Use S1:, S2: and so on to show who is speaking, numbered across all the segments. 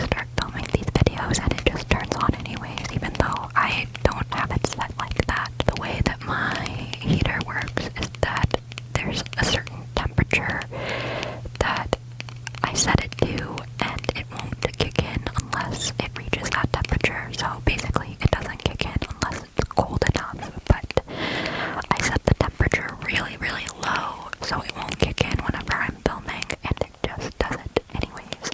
S1: start filming these videos and it just turns on anyways, even though I don't have it set like that. The way that my heater works is that there's a certain temperature that I set it to, and it won't kick in unless it reaches that temperature. So basically it doesn't kick in unless it's cold enough, but I set the temperature really, really low so it won't kick in whenever I'm filming, and it just does it anyways.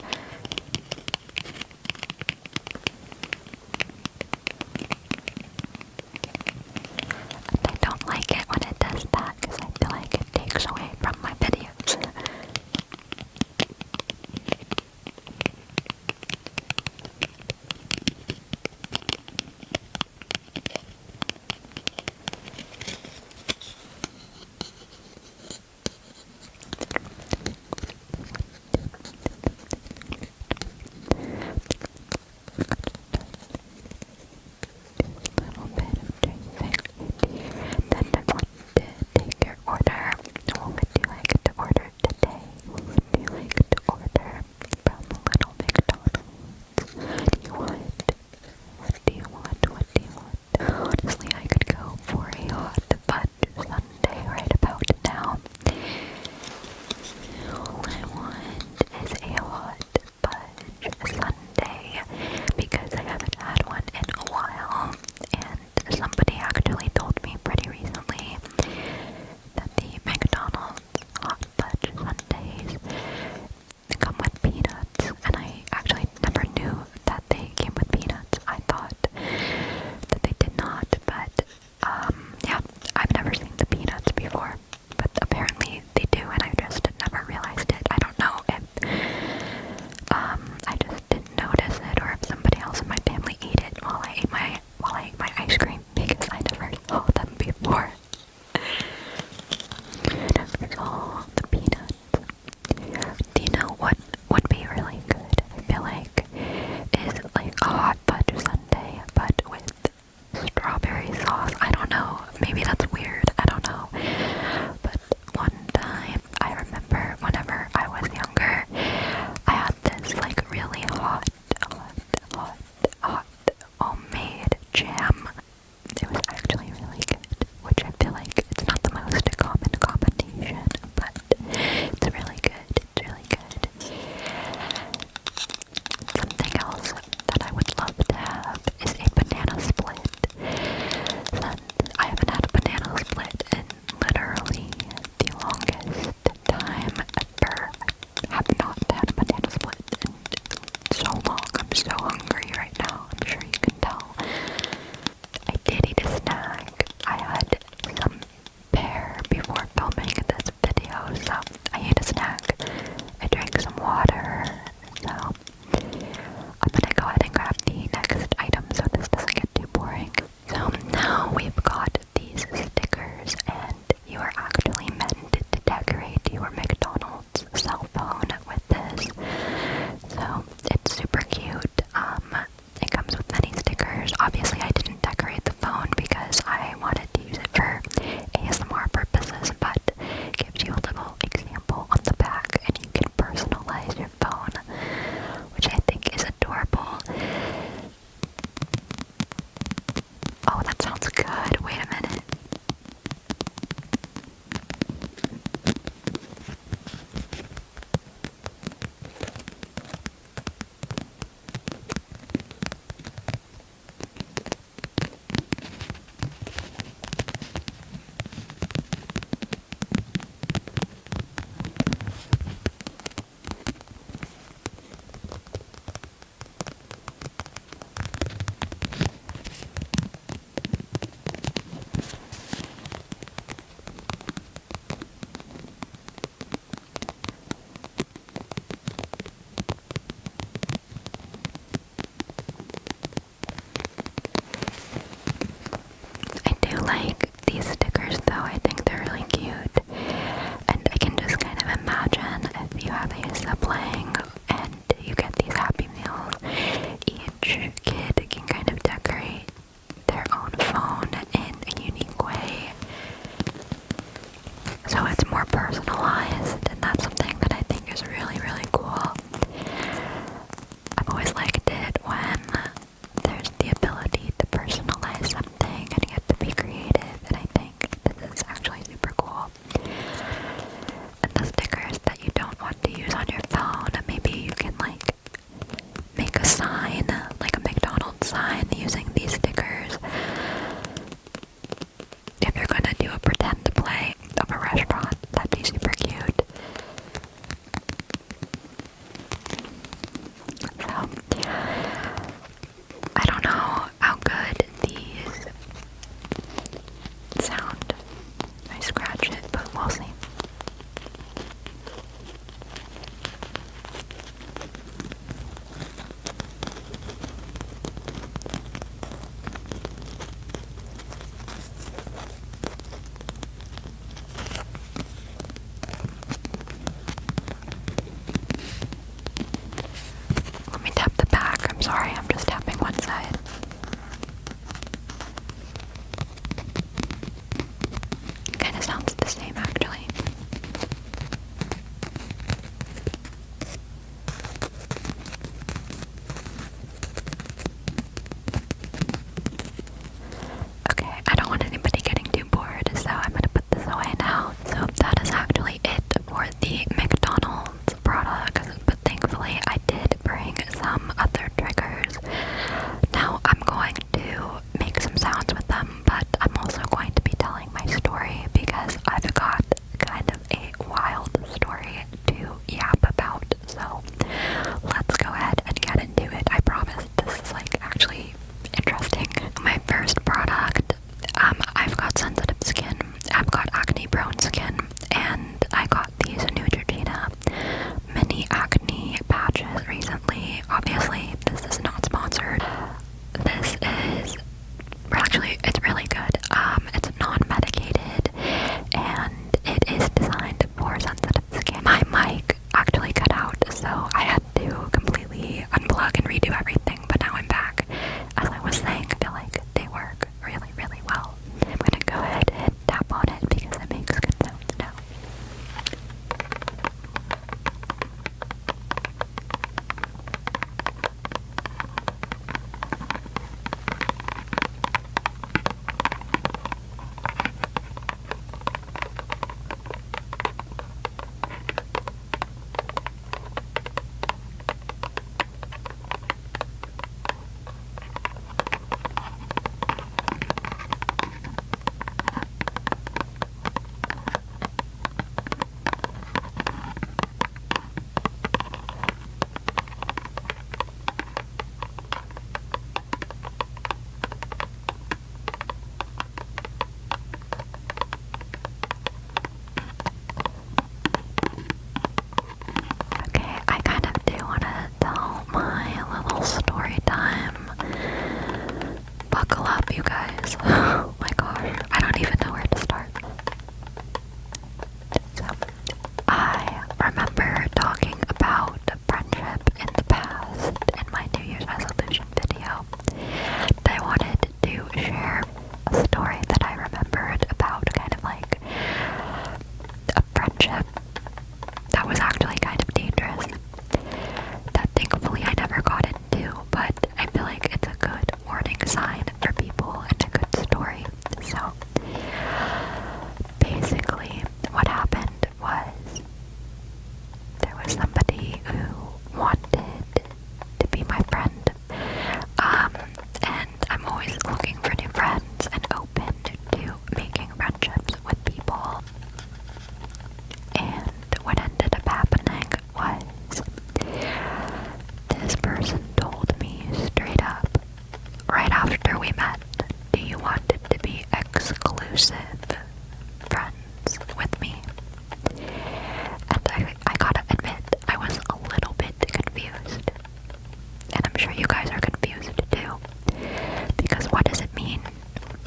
S1: what does it mean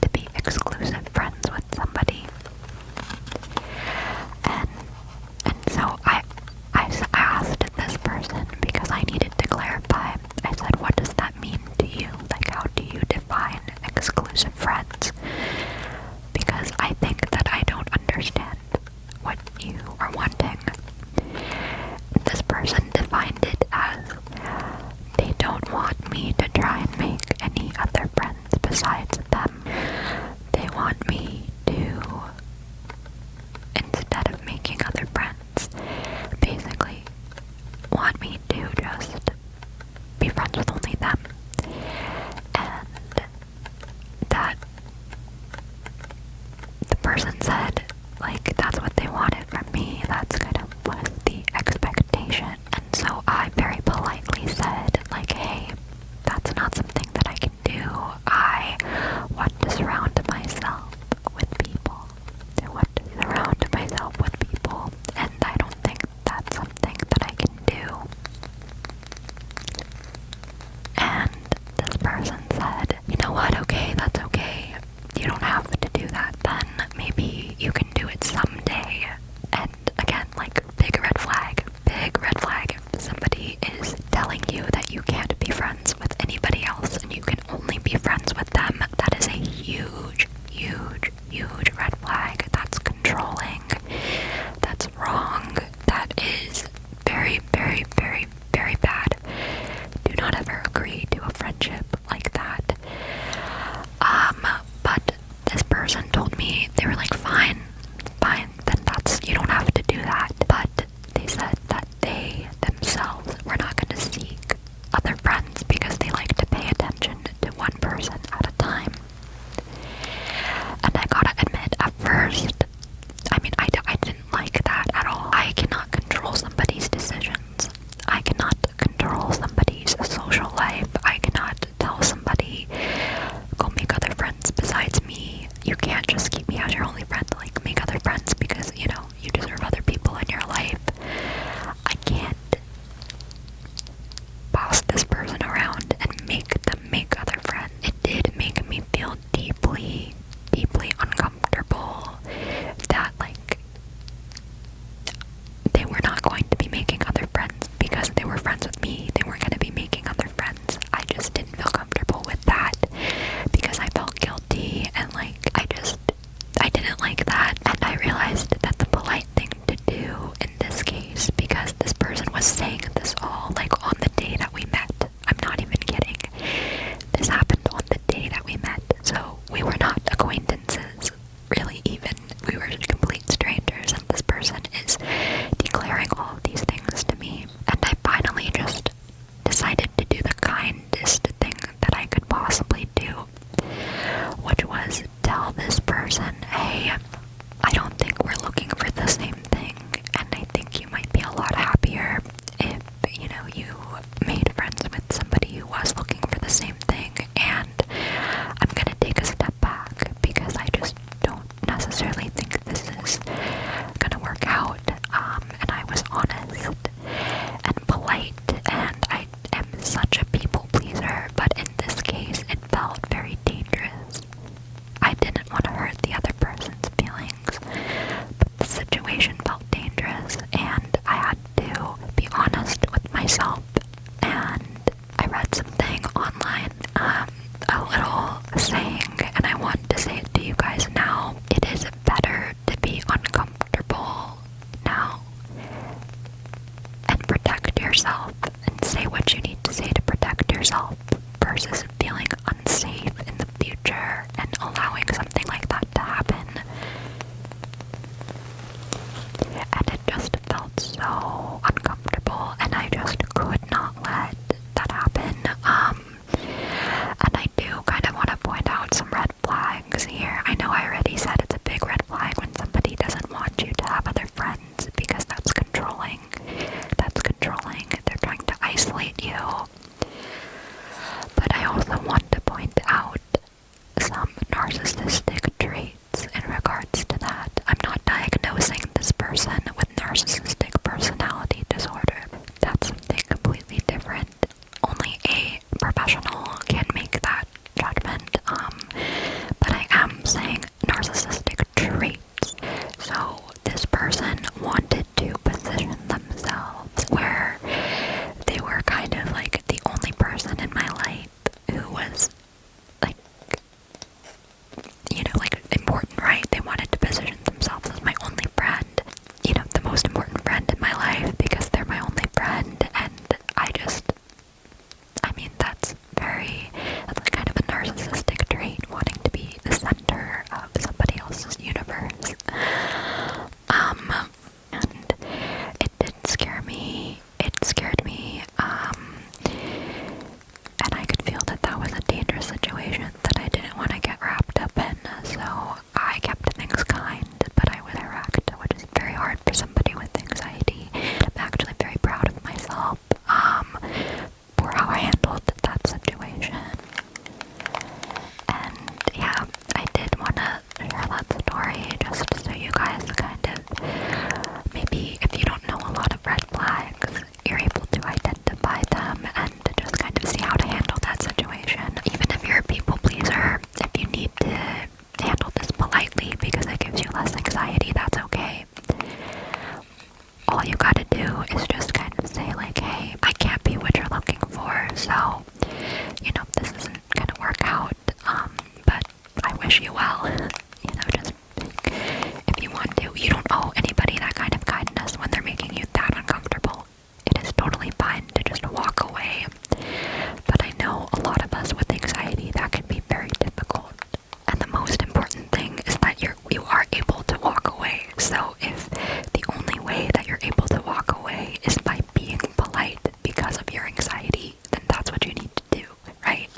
S1: to be exclusive friends with somebody? And so I asked this person because I needed to clarify. I said, what does that mean to you? Like, how do you define exclusive friends? Because I think that I don't understand what you are wanting. This person defined it as, they don't want me to try and make any other friends besides them. They want me to, instead of making other friends, basically want me to just be friends with only them. And that the person said, like, that's what they wanted from me. That's kind of was the expectation. And so I very politely said, like, hey, that's not something that I can do. I want to surround myself with people. I want to surround myself with people, and I don't think that's something that I can do. And this person said, you know what, okay, that's okay. You don't have to do that then. Maybe you can do it someday. And again, like, big red flag. If somebody is telling you that you can't be friends with anybody else and you can only be friends with them, that is a huge red flag. That's controlling. That's wrong. That is very bad. Do not ever agree to a friendship like that. But this person told me, they were like, fine, then you don't have to do that. But they said that they themselves were not going to seek other friends because they like to pay attention to one person at a time. And I gotta admit, at first, I didn't like that at all. I cannot control somebody's decisions. I cannot control somebody's social life. I cannot tell somebody, go make other friends besides me. You can't just keep me as your only friend. Like, make other friends because, you know, you deserve other people in your life. I can't boss this person around and make them make other friends. It did make me feel deeply uncomfortable that, like, they were not going to be making other friends because they were friends with me. They weren't going to be making other friends. I just didn't feel comfortable with that because I felt guilty, and like, I didn't like that. And I realized that the polite thing to do in this case, because this person was saying this all like on the day that we met. I'm not even kidding. This happened on the day that we met. So we were not acquaintances, really, even. We were complete strangers, and this person is declaring all of these things to me. And I finally just decided to do the kindest thing that I could possibly do, which was tell this person, hey, I don't think we're looking for the same thing, and I think you might be a lot happier if, you know, you made friends with somebody who was looking for the same thing, and I'm gonna take a step back because I just don't necessarily think this is gonna work out. And I was honest and polite, and I am such a people pleaser, but in this case it felt very dangerous. I didn't want to hurt the other person's feelings, but the situation felt dangerous, and I had to be honest with myself. And I read something online, a little saying, and I want to say it to you guys now. It is better to be uncomfortable now and protect yourself and say what you need to say to protect yourself versus feeling unsafe in the future and allowing something like that to happen. And it just felt so uncomfortable, and I just could not let that happen. And I do kind of want to point out some red flags here. I know I already said it's a big red flag when somebody doesn't want you to have other friends because that's controlling. They're trying to isolate you. But I also want this isn't gonna work out, but I wish you well. Just if you want to. You don't owe anybody that kind of kindness when they're making you that uncomfortable. It is totally fine to just walk away. But I know a lot of us with anxiety, that can be very difficult. And the most important thing is that you are able to walk away. So if the only way that you're able to walk away is by being polite because of your anxiety, then that's what you need to do, right?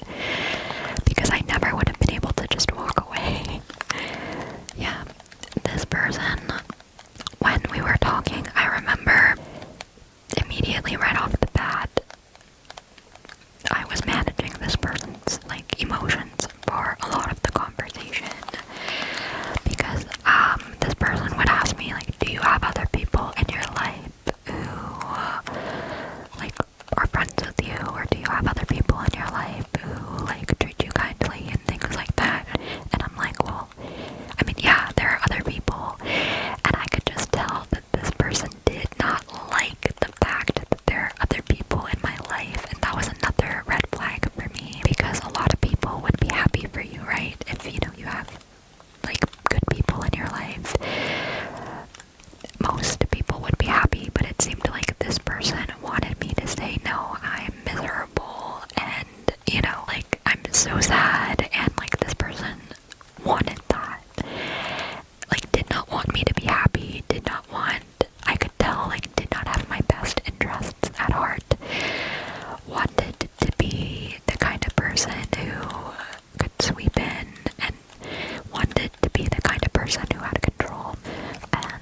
S1: Because I never would have been able to just walk away. Yeah, this person, when we were talking, I remember immediately right off the bat, I was managing this person's emotions for a lot of the conversation, because this person would ask me do you have other people in your life who are friends with you, or do you have other people in your life who treat you kindly and things like that? And I'm like, well, I mean, yeah, there are other people, and I could just tell that this person did not like the fact that there are other people in my life, and that was another red flag for me, because a lot of people would be happy for you, right? If you have good people in your life, most people would be happy, but it seemed like this person wanted me to say, no, I'm miserable, and I'm so sad, and this person wanted that, did not want me to be happy, did not want, I could tell, did not have my best interests at heart, wanted to be the kind of person who could sweep in, and wanted to be the kind of person who had control, and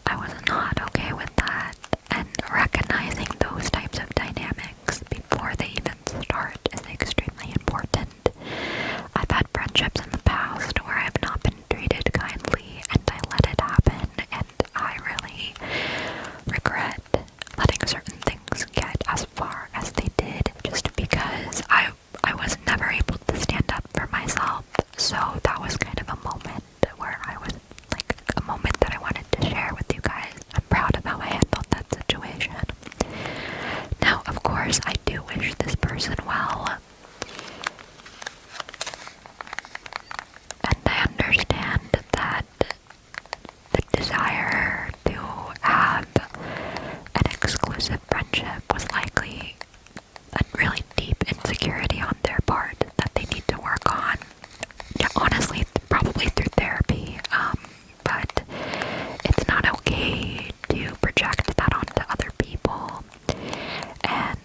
S1: I was not okay with that, and recognizing those types of dynamics before they even start is extremely important. I've had friendships in the past where I've not been treated kindly, and I let it happen, and I really regret letting certain things get as far as they did, just because I was never able to stand up for myself. So that was kind of a moment where I was a moment that I wanted to share with you guys. I'm proud of how I handled that situation. Now, of course, I do wish this person well, and I understand that the desire to have an exclusive friendship was likely a really deep insecurity on their part that they need to work on. Yeah, honestly, probably through therapy, but it's not okay to project that onto other people, and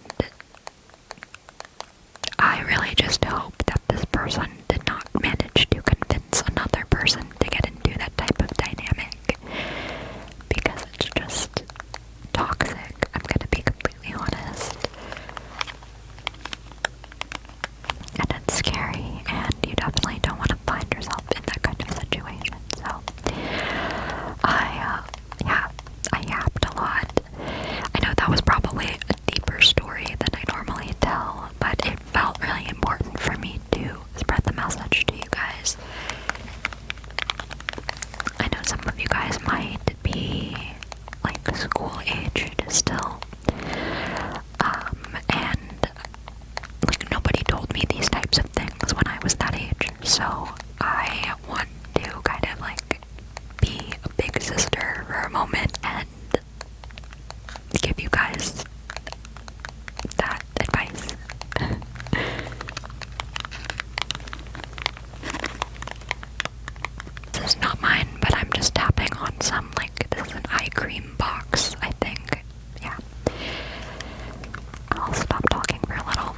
S1: I really just hope that this person did not manage to convince another person to get into that type of dynamic, because it's just toxic. I'm gonna be completely honest. And it's scary, and you definitely don't want to find yourself in that kind of situation. So, I yapped a lot. I know that was probably a deeper story than I normally tell, but it felt really important for me to spread the message to you guys. I know some of you guys might be school aged still, and nobody told me these types of things when I was that age, so I want to kind of be a big sister for a moment and give you guys that advice. This is not mine, but I'm just tapping on some, this is an eye cream box, I think. Yeah. I'll stop talking for a little.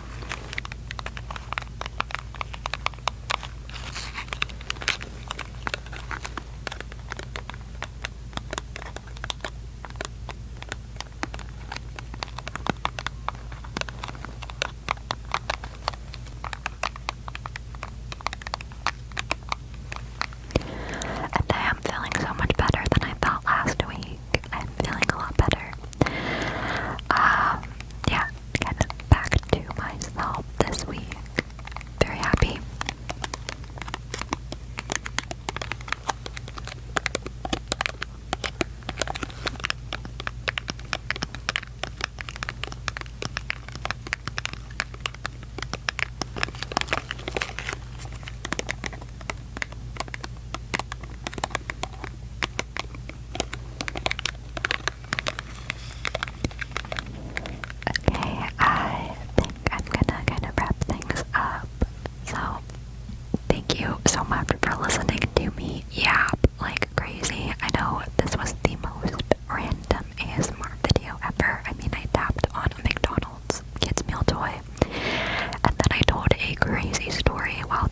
S1: a crazy story while